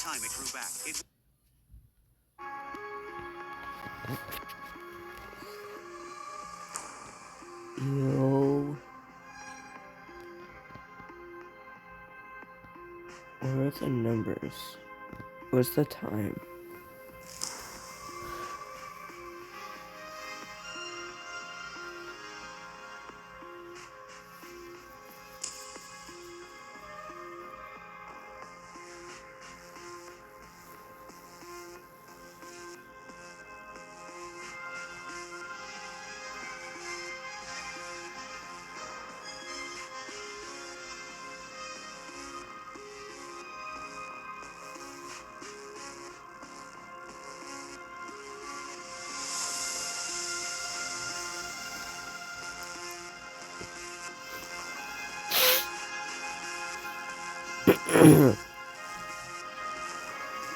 time it grew back, it... Yo. Where are the numbers? What's the time?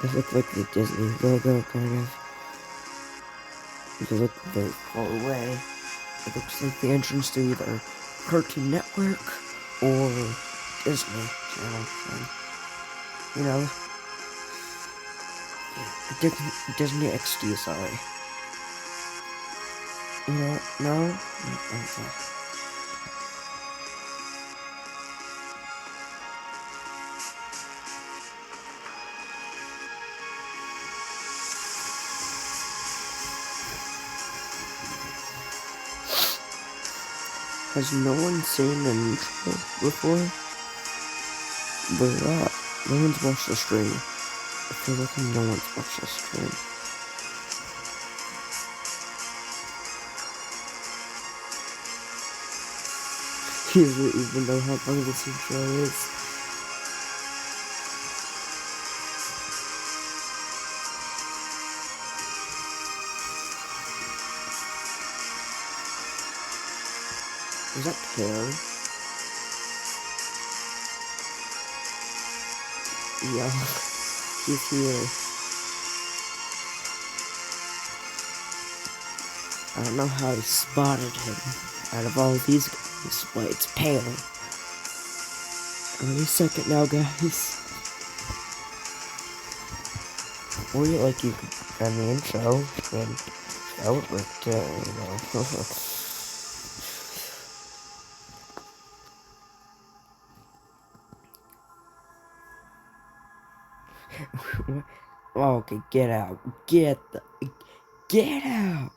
It looks like the Disney logo, kind of. If you look very far away, it looks like the entrance to either Cartoon Network or Disney Channel. And, you know, Disney XD, sorry. You know, no? Okay. Has no one seen an intro before? But no one's watched the stream. I feel like no one's watched the stream. He doesn't even know how long this intro is. Is that Pear? Yeah, he's here. I don't know how I spotted him out of all these guys, but it's Pear. Any second now, guys. Or you could end the intro, and that would work too, you know. Okay, get out. Get out!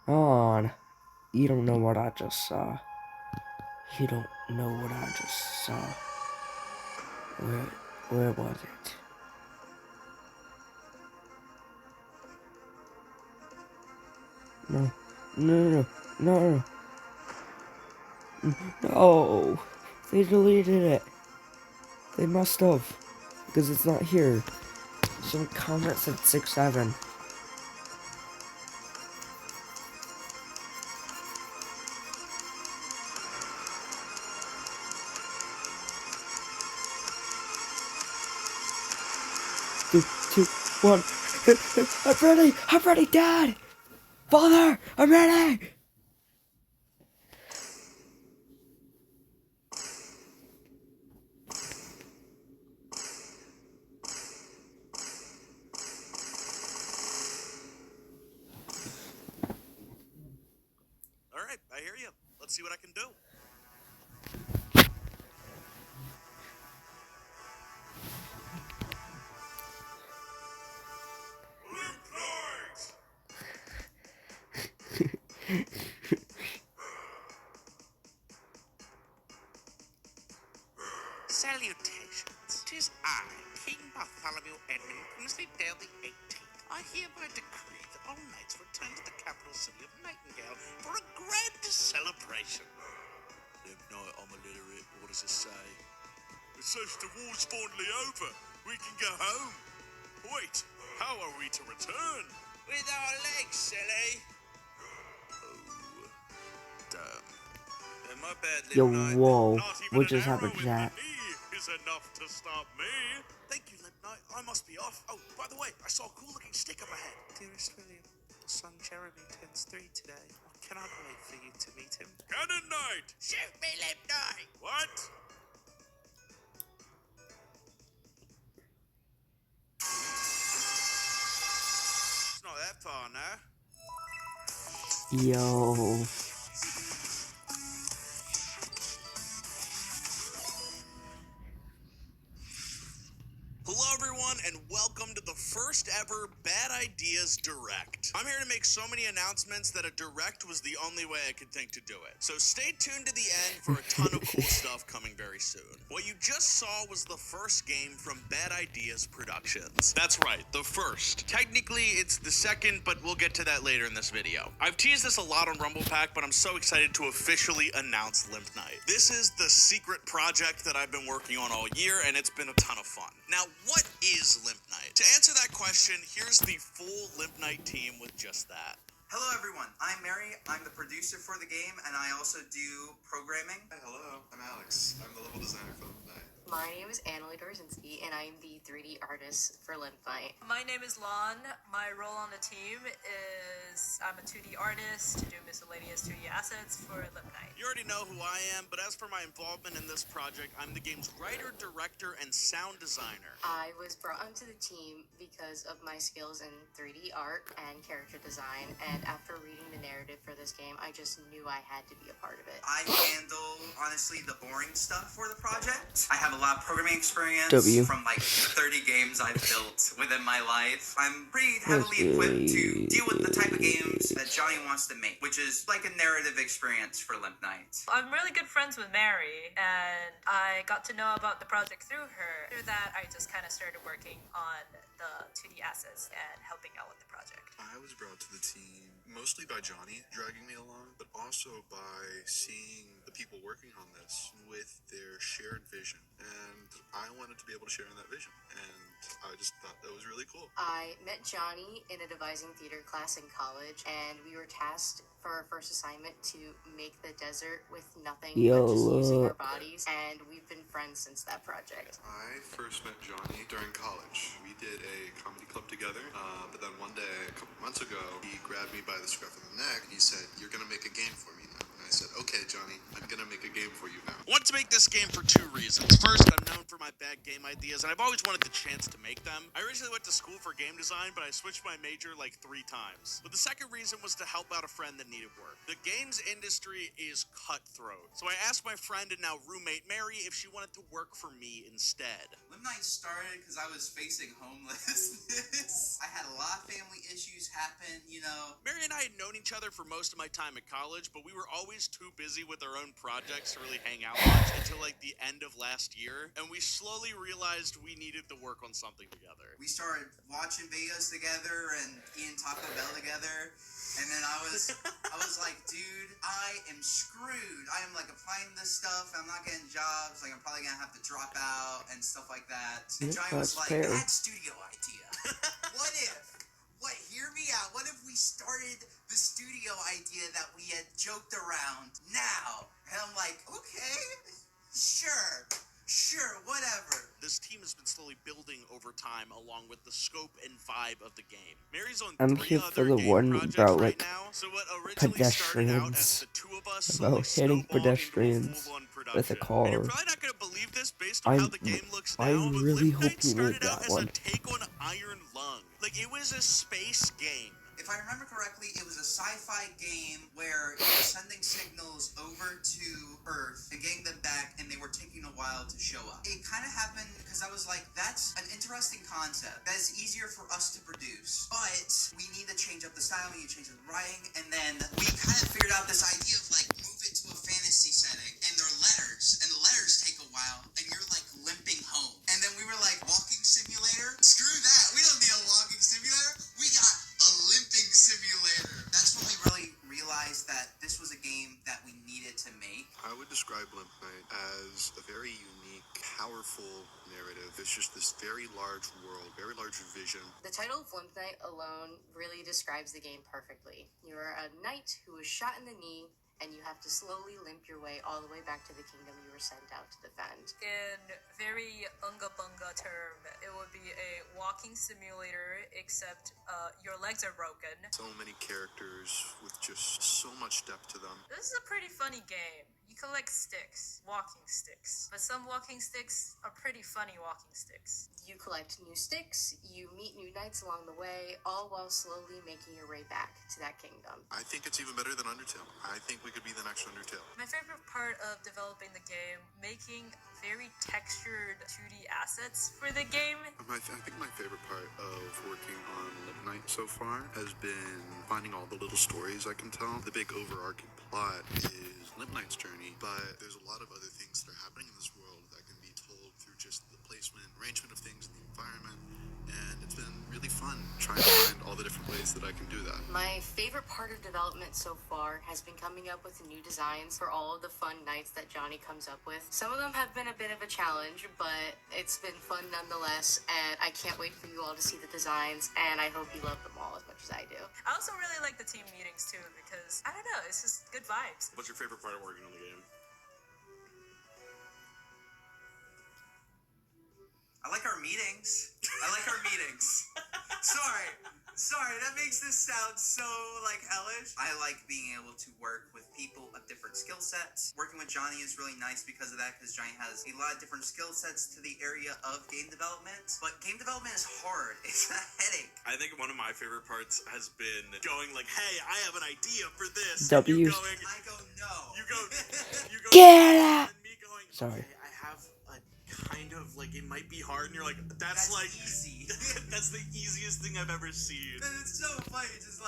On. You don't know what I just saw. You don't know what I just saw. Where was it? No. No. They deleted it. They must have. Because it's not here. Some comment said 6-7. Two, one. I'm ready, Dad! Father, I'm ready! Alright, I hear you. Let's see what I can do. Salutations. 'Tis I, King Bartholomew Edmund Grimsleydale the 18th. I hereby decree that all knights return to the capital city of Nightingale for a grand celebration. Them night, I'm illiterate. What does it say? It says the war's finally over. We can go home. Wait, how are we to return? With our legs, silly. Oh, damn. My bad, Yo, little knight. whoa. Not even What an just arrow happened, in chat? the knee is enough to stop me. Thank you, Lip Knight. I must be off. Oh, by the way, I saw a cool-looking stick up ahead. Dearest William, son Jeremy turns 3 today. I cannot wait for you to meet him. Cannon Knight! Shoot me, Lip Knight! What? Yo. Hello everyone and welcome to the first ever Bad Ideas Direct. I'm here to make so many announcements that a direct was the only way I could think to do it. So stay tuned to the end for a ton of cool stuff coming very soon. What you just saw was the first game from Bad Ideas Productions. That's right, the first. Technically it's the second, but we'll get to that later in this video. I've teased this a lot on Rumble Pack, but I'm so excited to officially announce Limp Night. This is the secret project that I've been working on all year and it's been a ton of fun. Now, what is Limp Night? To answer that question, here's the full Limp Night team with just that. Hello everyone, I'm Mary, I'm the producer for the game, and I also do programming. Hi, hello, I'm Alex. I'm the level designer for Limp Night. My name is Annalie Dorzinski, and I'm the 3D artist for Limp Night. My name is Lon. My role on the team is I'm a 2D artist to do miscellaneous 2D assets for Limp Night. You already know who I am, but as for my involvement in this project, I'm the game's writer, director, and sound designer. I was brought onto the team because of my skills in 3D art and character design, and after reading the narrative for this game, I just knew I had to be a part of it. I handle, honestly, the boring stuff for the project. I have a lot of programming experience from like 30 games I've built within my life. I'm pretty heavily equipped to deal with the type of games that Johnny wants to make, which is like a narrative experience for Limp Night. I'm really good friends with Mary, and I got to know about the project through her. Through that, I just kind of started working on the 2D assets and helping out with the project. I was brought to the team mostly by Johnny dragging me along, but also by seeing the people working on this with their shared vision. And I wanted to be able to share in that vision. And I just thought that was really cool. I met Johnny in a devising theater class in college, and we were tasked for our first assignment to make the desert with nothing but just using our bodies, and we've been friends since that project. I first met Johnny during college. We did a comedy club together, but then one day, a couple months ago, he grabbed me by the scruff of the neck and he said, "You're gonna make a game for me now." And I said, "Okay, Johnny, I'm gonna make a game for you now." I wanted to make this game for two reasons. First, I'm known for my bad game ideas, and I've always wanted the chance to make them. I originally went to school for game design, but I switched my major like 3 times. But the second reason was to help out a friend that needed work. The games industry is cutthroat, so I asked my friend and now roommate Mary if she wanted to work for me instead. Limp Night started because I was facing homelessness. I had a lot of family issues happen, you know. Mary and I had known each other for most of my time at college, but we were always too busy with our own projects to really hang out much until like the end of last year, and we slowly realized we needed to work on something together. We started watching videos together and eating Taco Bell together, and then I was like, dude, I am screwed. I am like applying this stuff, I'm not getting jobs, like I'm probably gonna have to drop out and stuff like that. And Johnny was like, that studio idea. Hear me out. What if we started the studio idea that we had joked around now? And I'm like, okay, sure, whatever. This team has been slowly building over time along with the scope and vibe of the game. Mary's on I'm 3 here for other the game one projects about right like now, so what originally started out as pedestrians, the two of us about hitting snowballed into a pedestrians full-on with a production. car. And you're probably not going to believe this based on how the game looks now, I but really Limp hope Night you made started out that as one. a take on Iron Lung. Like, it was a space game. If I remember correctly, it was a sci-fi game where you were sending signals over to Earth and getting them back, and they were taking a while to show up. It kind of happened because I was like, that's an interesting concept. That is easier for us to produce, but we need to change up the style, we need to change up the writing, and then we kind of figured out this idea of like, move it to a fantasy setting, and they're letters, and the letters take a while, and you're like limping home. And then we were like, walking simulator? Screw that, we don't need a walking simulator, we got a limping simulator. That's when we really realized that this was a game that we needed to make. I would describe Limp Night as a very unique, powerful narrative. It's just this very large world, very large vision. The title of Limp Night alone really describes the game perfectly. You are a knight who was shot in the knee, and you have to slowly limp your way all the way back to the kingdom you were sent out to defend. In very unga bunga term, it would be a walking simulator, except your legs are broken. So many characters with just so much depth to them. This is a pretty funny game. You You collect sticks, walking sticks, but some walking sticks are pretty funny walking sticks. You collect new sticks, you meet new knights along the way, all while slowly making your way back to that kingdom. I think it's even better than Undertale. I think we could be the next Undertale. My favorite part of developing the game, making very textured 2D assets for the game. I think my favorite part of working on Lip Night so far has been finding all the little stories I can tell. The big overarching plot is Lip Night's journey, but there's a lot of other things that are happening in this world that can be told through just the placement, arrangement of things in the environment, and it's been really fun trying to find all the different ways that I can do that. My favorite part of development so far has been coming up with new designs for all of the fun knights that Jonny comes up with. Some of them have been a bit of a challenge, but it's been fun nonetheless, and I can't wait for you all to see the designs, and I hope you love them all as much as I do. I also really like the team meetings too because, I don't know, it's just good vibes. What's your favorite part of working on the game? I like our meetings. Sorry, that makes this sound so, hellish. I like being able to work with people of different skill sets. Working with Jonny is really nice because of that, because Jonny has a lot of different skill sets to the area of game development. But game development is hard. It's a headache. I think one of my favorite parts has been going hey, I have an idea for this. W's. I go, no. You go, Get out! and me going, Sorry. okay, I have a kind of, it might be hard, and you're like, that's easy. that's the easiest thing I've ever seen. And it's so funny, just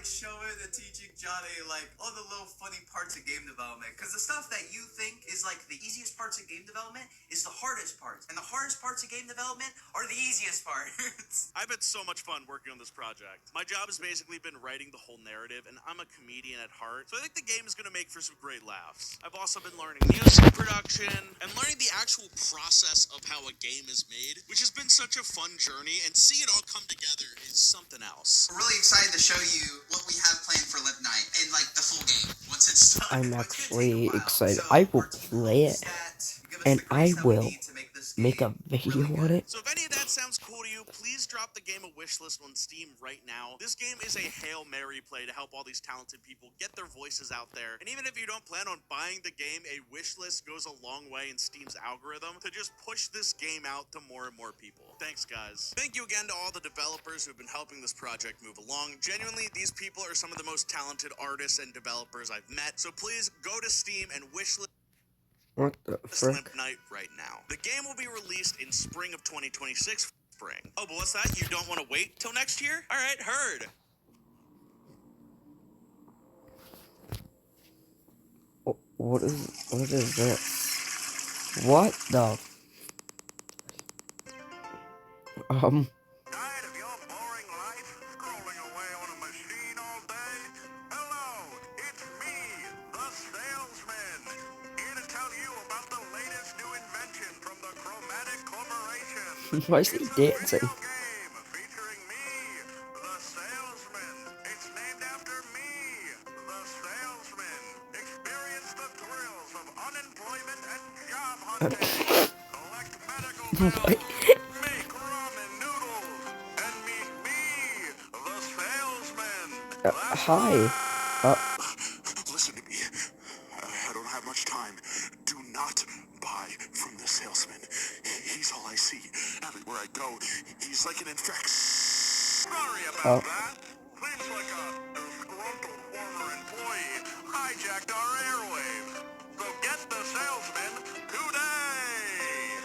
showing and teaching Jonny all the little funny parts of game development. Because the stuff that you think is the easiest parts of game development is the hardest parts, and the hardest parts of game development are the easiest parts. I've had so much fun working on this project. My job has basically been writing the whole narrative, and I'm a comedian at heart, so I think the game is going to make for some great laughs. I've also been learning music production and learning the actual process of how a game is made, which has been such a fun journey, and seeing it all come together is something else. We're really excited to show you what we have planned for Lip Night and the full game once it's done. I'm It's gonna actually take a while. excited. So I will our team play knows it, that. Give us and the I grace that we will need to make this make a game video really on good. it. So if any of that sounds cool to you, please drop the game a wish list on Steam right now. This game is a Hail Mary play to help all these talented people get their voices out there. And even if you don't plan on buying the game, a wish list goes a long way in Steam's algorithm to just push this game out to more and more people. Thanks, guys. Thank you again to all the developers who've been helping this project move along. Genuinely, these people are some of the most talented artists and developers I've met. So please go to Steam and wish list What the frick? Limp Night right now. The game will be released in spring of 2026. Spring. Oh, but what's that? You don't want to wait till next year? All right, heard. What is this? What the? Tired of your boring life, scrolling away on a machine all day? Hello, it's me, the salesman, here to tell you about the latest new invention from the Chromatic Corporation. Why is he It's a dancing? video game featuring me, the salesman. It's named after me, the salesman. Experience the thrills of unemployment and job hunting. Collect medical bills. Make ramen noodles and meet me, the salesman. Hi. Listen to me. I don't have much time. Do not buy from the salesman. He's all I see. Everywhere I go, he's like an infection. Sorry about that. Seems like a disgruntled former employee hijacked our airwaves. So get the salesman today.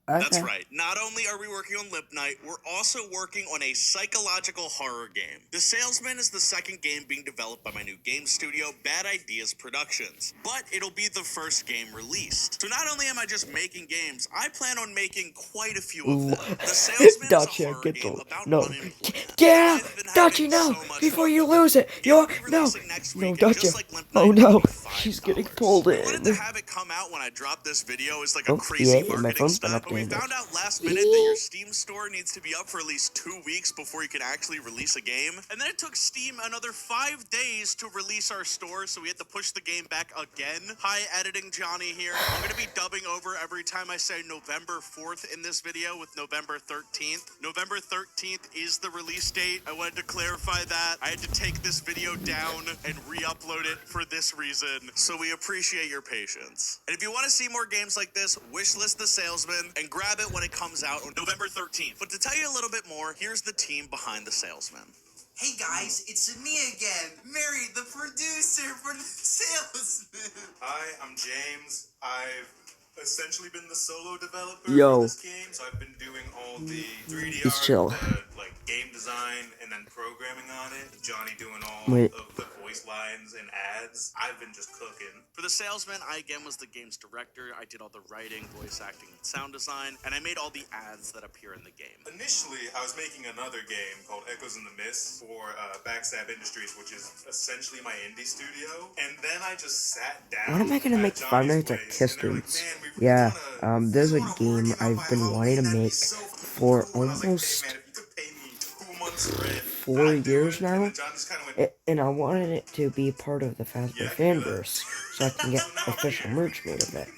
That's Okay. right. Not only are we working on Lip Night, we're also working on a psychological horror game. The Salesman is the second game being developed by my new game studio, Bad Ideas Productions. But it'll be the first game released. So not only am I just making games, I plan on making quite a few of them. The Salesman is a Dacia, horror get game the about no. unemployment. Get out, I've been Dacia, having no! so much Before fun you with it. lose it, It'll you're be no, releasing next no, week, and Dacia. just like Limp Oh Night, no, it'll be 5 She's getting pulled We wanted to in. have it come out when I dropped this video as like a Oh, crazy yeah, my marketing phone's been stunt, but we updated. found out last minute that your Steam store needs to be up for at least 2 weeks before you can actually release a game. And then it took Steam another 5 days to release our store, so we had to push the game back again. Hi, editing Johnny here. I'm gonna be dubbing over every time I say November 4th in this video with November 13th. November 13th is the release date. I wanted to clarify that. I had to take this video down and re-upload it for this reason, so we appreciate your patience. And if you want to see more games like this, wishlist The Salesman and grab it when it comes out on November 13th. But to tell you a little bit more, here's the team behind The Salesman. Hey guys, it's me again, Mary, the producer for The Salesman. Hi, I'm James. I've essentially been the solo developer Yo. for this game, so I've been doing all the 3D He's art, chill. the game design, and then programming on it. Johnny doing all Wait. of the voice lines and ads. I've been just cooking. For The Salesman, I again was the game's director. I did all the writing, voice acting, and sound design, and I made all the ads that appear in the game. Initially, I was making another game called Echoes in the Mist for Backstab Industries, which is essentially my indie studio. And then I just sat down. When am I gonna make Five Nights at Kister's? Yeah, there's a game I've been wanting to make for almost 4 years now, and I wanted it to be part of the Fazbear Fanverse, so I can get official merch made of it.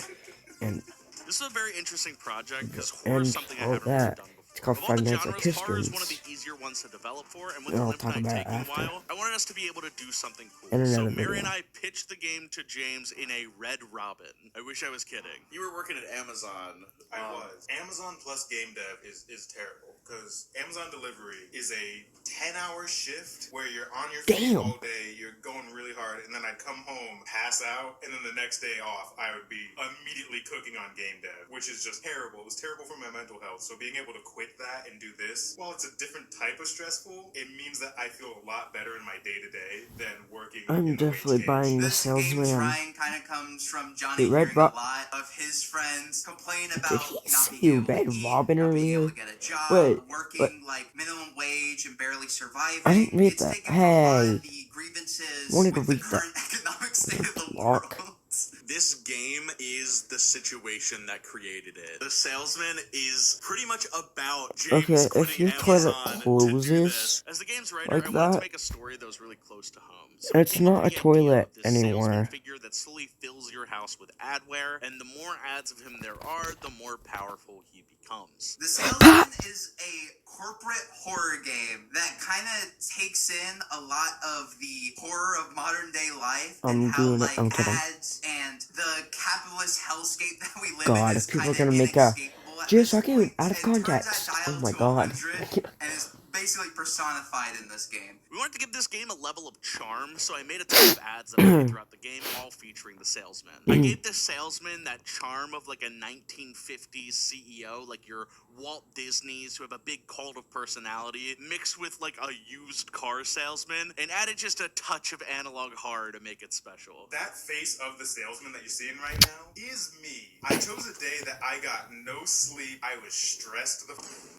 And this is a very interesting project because horror is something I haven't that. really done before. It's called Of all Five the Nights at genres, horror is Kister's. one of the easier ones to develop for, and with And the I'll Limp talk Night about it taking a after. while, I wanted us to be able to do something cool. In So another Mary and video. I pitched the game to James in a Red Robin. I wish I was kidding. You were working at Amazon. I was. Amazon plus game dev is terrible because Amazon delivery is a 10-hour shift where you're on your feet all day, you're going really hard, and then I'd come home, pass out, and then the next day off, I would be immediately cooking on game dev, which is just terrible. It was terrible for my mental health. So being able to quit that and do this, while it's a different type of stressful, it means that I feel a lot better in my day-to-day than working I'm in the definitely wage buying The This game Salesman. trying kind of comes from Johnny Red hearing Ro- a lot of his friends complain Did about he not say being able to Red eat, Robin not being able earlier? to get a job, Wait, working like minimum wage and barely surviving. I didn't read It's that. taken from a lot of Hey. the grievances Wanted to with the read that. current economic state of the Block. world. This game is the situation that created it. The Salesman is pretty much about James Okay, if quitting your toilet Amazon to do closes this. As the game's writer, like I wanted to that, make a story that was really close to home. So it's we came up not with a the idea toilet of this salesman anymore. figure that slowly fills your house with adware, and the more ads of him there are, the more powerful he becomes. The Salesman is a corporate horror game that kind of takes in a lot of the horror of modern day life I'm and how doing it. like I'm kidding. ads and the capitalist hellscape that we live God, in if is people kind are of gonna make a inescapable at just this fucking point. out of It turns that context. dial Oh my to god. 100 and is basically personified in this game. We wanted to give this game a level of charm, so I made a ton of ads that played throughout the game, all featuring the salesman. I gave the salesman that charm of like a 1950s CEO, like your Walt Disney's, who have a big cult of personality, mixed with like a used car salesman, and added just a touch of analog horror to make it special. That face of the salesman that you're seeing right now is me. I chose a day that I got no sleep. I was stressed the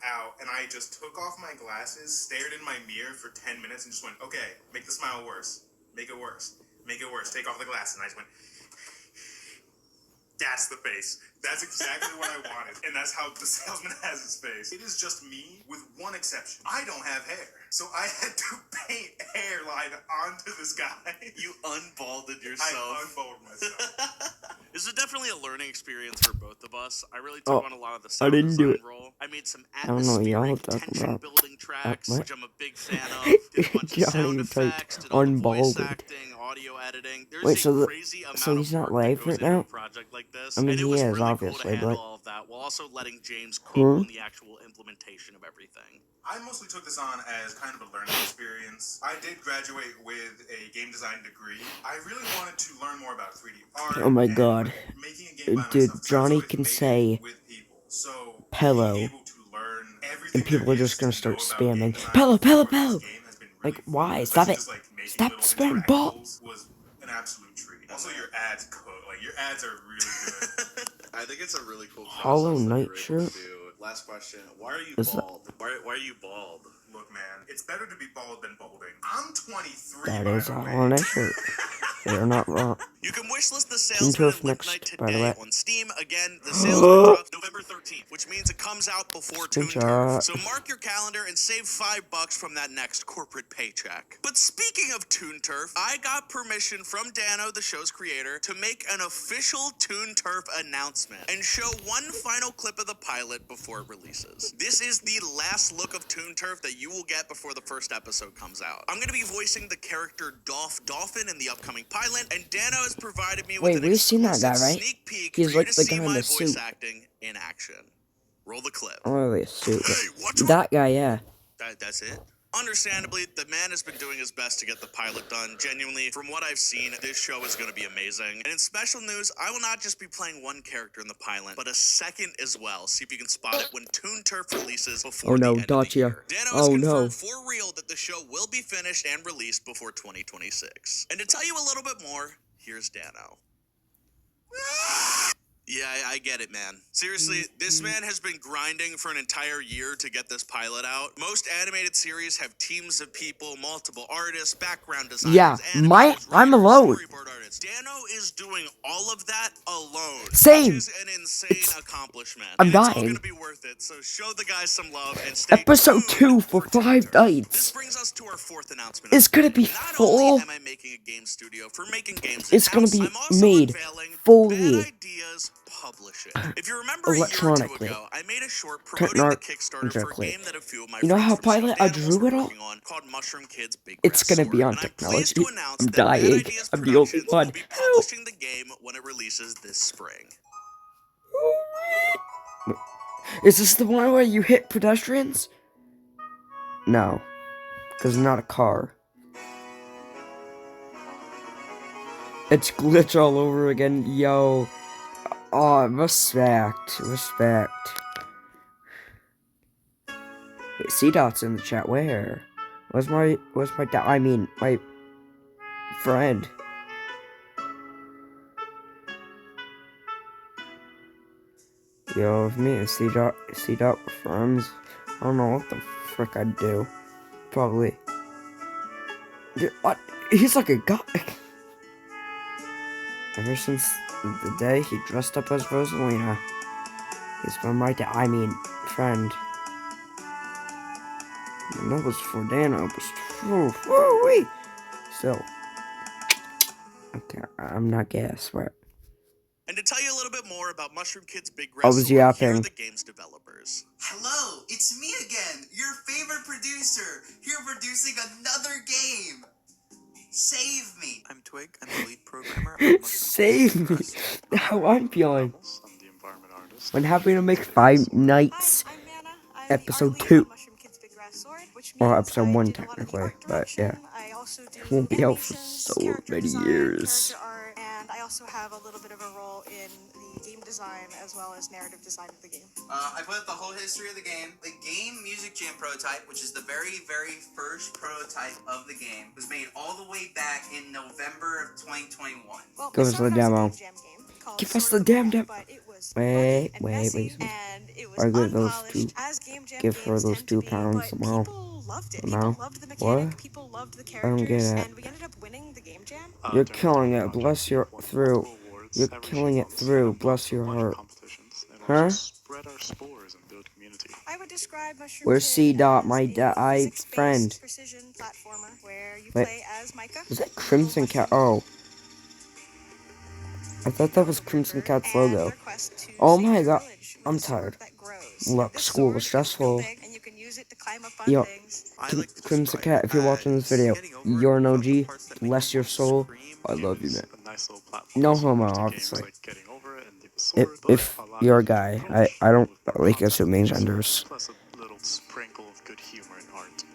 out, and I just took off my glasses, stared in my mirror for 10 minutes, and just went, okay, make the smile worse. Make it worse. Make it worse. Take off the glasses. And I just went, that's the face. That's exactly what I wanted. And that's how the salesman has his face. It is just me with one exception. I don't have hair. So I had to paint hairline onto this guy. You unbalded yourself. I unbalded myself. This is definitely a learning experience for both of us. I really took on a lot of the I sound didn't do design it. role. I made some I don't know what y'all atmospheric talking tension about. building tracks, What? which I'm a big fan of. Did a bunch of Johnny sound typed effects, did all the voice unbalded. acting, audio editing. There's Wait, a so crazy amount so he's of not work that live goes right into now? a project like this. I mean, and it he was is, really cool to obviously, handle but- all of that while also letting James cook Hmm? on the actual implementation of everything. I mostly took this on as kind of a learning experience. I did graduate with a game design degree. I really wanted to learn more about 3D art. Oh my and god. making a game by Dude, myself. Johnny I've can made say it with people. So Pello, being able to learn everything and people there are just is gonna to start know about game spamming, design Pello, Pello, for this Pello! game has been really Like, fun. why? Stop Especially it! just, like, making Stop little spamming ball! interactables was an absolute treat. Also, your ads cook. Like, your ads are really good. I think it's a really cool process Hollow that Knight you're able shirt? to do. Last question. Why are you Is that- bald? Why are you bald? Look, man, it's better to be bald than balding. I'm 23. That by is the a way. Hollow Knight shirt. They're not wrong. You can wish the Toon Salesman Turf and Live Night next, by the way. today on Steam. Again, the Salesman drops November 13th, which means it comes out before Toon Turf. Screenshot. So mark your calendar and save $5 from that next corporate paycheck. But speaking of Toon Turf, I got permission from Dano, the show's creator, to make an official Toon Turf announcement and show one final clip of the pilot before it releases. This is the last look of Toon Turf that you will get before the first episode comes out. I'm going to be voicing the character Dolphin in the upcoming pilot, and Dano has provided me with an we've seen that exclusive guy, right? sneak peek He's for like you to the see guy in my the voice suit. acting in action. Roll the clip. Oh, really, a suit. Hey, watch That guy, yeah. That's it? Understandably, the man has been doing his best to get the pilot done. Genuinely, from what I've seen, this show is going to be amazing. And in special news, I will not just be playing one character in the pilot, but a second as well. See if you can spot it when Toon Turf releases before the end of the year. Dano has confirmed for real that the show will be finished and released before 2026. And to tell you a little bit more, here's Dano. Yeah, I get it, man. Seriously, this man has been grinding for an entire year to get this pilot out. Most animated series have teams of people, multiple artists, background designers, I'm alone. storyboard artists. Dano is doing all of that alone. Same. Which is an insane accomplishment. I'm and dying. It's all gonna be worth it, so show the guys some love and stay Episode tuned 2 for 5 nights. This brings us to our fourth announcement. It's gonna be Not full. only am I making a game studio for making games It's gonna in-house, be I'm also made unveiling fully Bad Ideas Publishing. If you remember a year or two electronically. ago, I made a short promoting the Kickstarter for a Technically. game that a few of my You know friends how from pilot I Stuffed Animals drew it were all? working on, called Mushroom Kids Big It's Grass gonna be Sword. on And I'm pleased technology. to announce I'm that Bad dying. Ideas I'm the only Productions one. will be publishing the game when it releases this spring. Is this the one where you hit pedestrians? No. Because it's not a car. It's glitch all over again, yo. Oh, respect. Wait, C-Dot's in the chat. Where? Where's my my friend. Yo, if me and C-Dot were friends, I don't know what the frick I'd do. Probably. Dude, what? He's like a guy. Ever since the day he dressed up as Rosalina, he's been my friend. And that was for Dano, but woo-wee. Still. Okay, I'm not gay, I swear. And to tell you a little bit more about Mushroom Kids Big I Grass was Sword, here are yapping. the game's developers. Hello, it's me again, your favorite producer, here producing another game. Save me. I'm Twig. I'm the lead programmer. Of Save me. How I'm feeling. When having to make 5 nights. Episode 2. Or episode 1 technically, but yeah. It won't be out for so many years. And I also have a little bit of a role in the game design as well as narrative design of the game. I put the whole history of the game. The game Music Jam prototype, which is the very, very first prototype of the game, was made all the way back in November of 2021. Well, Give us the demo. Give us the damn demo. Wait. I give those two. Give her those £2 somehow. Somehow. What? People loved the I don't get characters, it. and we ended up winning the game jam. You're killing it. Bless your through. You're killing it through. Bless your heart. Huh? I would describe Mushroom Where's Kid C-Dot, as my a physics-based friend? precision platformer where you Wait. play as Micah. Is that Crimson Cat? Oh. I thought that was Crimson Cat's logo. Oh my god. I'm tired. Look, school was stressful. Yo, Crimson Cat, if you're watching this video, you're an OG. Bless your soul. I love you, man. No homo, obviously. If you're a guy, I don't like assuming genders.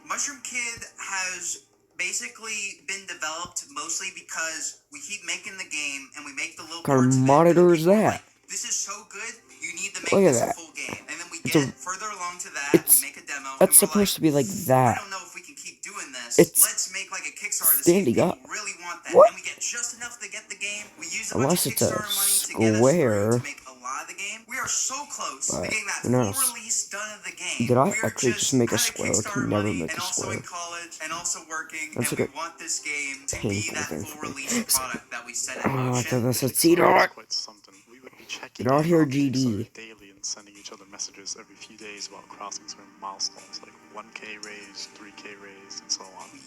Mushroom Kid has basically been developed mostly because we keep making the game and we make the little What kind parts of of it, monitor and is people are that? like, this is so good, you need to make Look at this a that. full game. And then we It's get a- further along to that, it's- we make a demo, and That's we're supposed to be like I that. don't know if we can keep doing this. It's Let's make like a Kickstarter to see if standing people up. really want that. What? And we get just enough to get the game. We use a Unless bunch of it's a Kickstarter money to get us square. through to make a lot buy the game. We are so close But to getting that who knows? full release done of the game. Did I We are actually just make a square? I can never make and a also square. in college and also working, That's and like we a want this game to be painful that thing full for me. release product that we set in Oh, I motion. thought that's a Kickstarter Cedar. is quite something. We would be checking Get out in here, on GD. Kickstarter daily and sending each other messages every few days about crossing certain milestones like 1K raised, 3K raised, and so on. We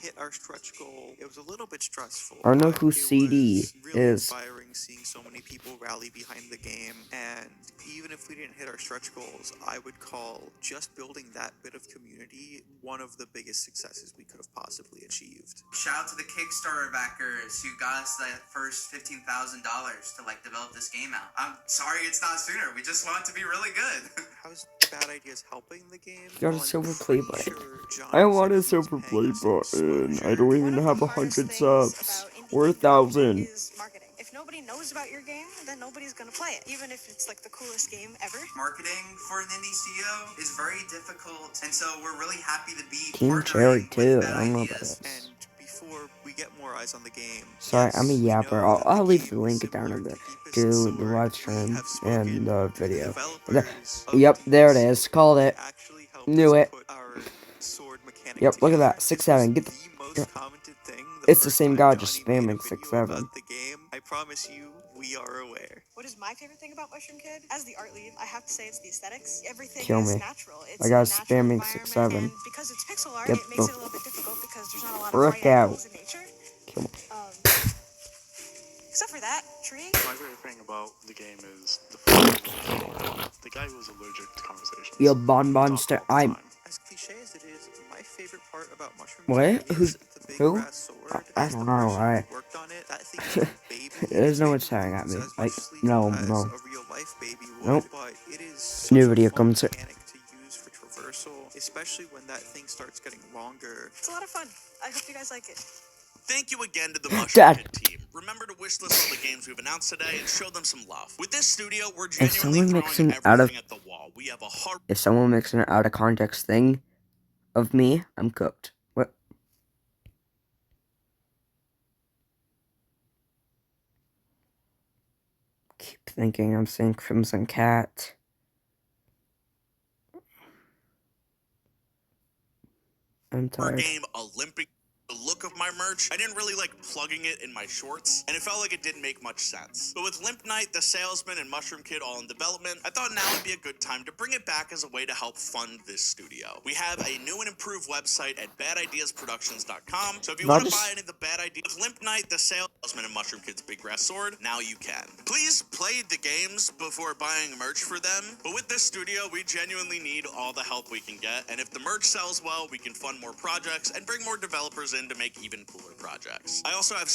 hit our stretch goal. It was a little bit stressful. I don't know but who it CD was really is. inspiring seeing so many people rally behind the game. And even if we didn't hit our stretch goals, I would call just building that bit of community one of the biggest successes we could have possibly achieved. Shout out to the Kickstarter backers who got us that first $15,000 to like develop this game out. I'm sorry it's not sooner. We just want it to be really good. How's Bad Ideas helping the game? You got a Well, I'm silver play pretty button. sure Johnny I want said a he was silver paying play us some button. I exposure. don't even One of have the hardest 100 things subs. about indie Or game development 1,000. is marketing. If nobody knows about your game, then nobody's gonna play it, even if it's like the coolest game ever. Marketing for an indie studio is very difficult, and so we're really happy to be Team Cherry partnering too. with I Bad don't know about Ideas. And this. before we get more eyes on the game, Sorry, I'm a yes, we yapper. know that I'll the leave the game is link down similar in the Deepest to Sword. the live We stream have spoken and the to the video. developers of Yep, there it Deepest is. Called Sword. it. They actually helped Knew us it. put our sword mechanic Yep, look at together. that. This 6-7. was Get the the. most commented thing It's the first same time guy, Johnny just made a spamming video 6-7. about the game. I promise you, we are aware. What is my favorite thing about Mushroom Kid? As the art lead, I have to say it's the aesthetics. Everything Kill is me. natural. It's I got a natural spamming environment, 6-7. and because it's pixel art, Get it makes the it a little bit difficult because there's not a lot of frick bright out. angles in nature. Kill me. Except for that tree. My favorite thing about the game is the fact that the guy who was allergic to conversations. Yo, Bon Talk Monster. all the I'm. time. As cliche as it is, my favorite part about Mushroom What? Kid Who's. is the big Who? brass sword. I As the don't know. person who worked on it, that thing is a baby. There's It no one staring at me. moves as Like, much sleep no, as no. a real life baby would, Nope. but it is such New a video fun comes. mechanic to use for traversal, especially when that thing starts getting longer. It's a lot of fun. I hope you guys like it. Thank you again to the Mushroom Dad. Kid team. Remember to wishlist all the games we've announced today and show them some love. With this studio, we're If genuinely someone makes throwing an out of everything at the wall. We have a hard if someone makes an out of context thing of me, I'm cooked. What? Keep thinking I'm saying Crimson Cat. I'm tired. game Olympic. The look of my merch, I didn't really like plugging it in my shorts, and it felt like it didn't make much sense. But with Limp Knight, The Salesman, and Mushroom Kid all in development, I thought now would be a good time to bring it back as a way to help fund this studio. We have a new and improved website at badideasproductions.com, so if you want to buy any of the bad ideas of Limp Knight, The Salesman, and Mushroom Kid's Big Grass Sword, now you can. Please play the games before buying merch for them, but with this studio, we genuinely need all the help we can get, and if the merch sells well, we can fund more projects and bring more developers in to make even cooler projects. I also have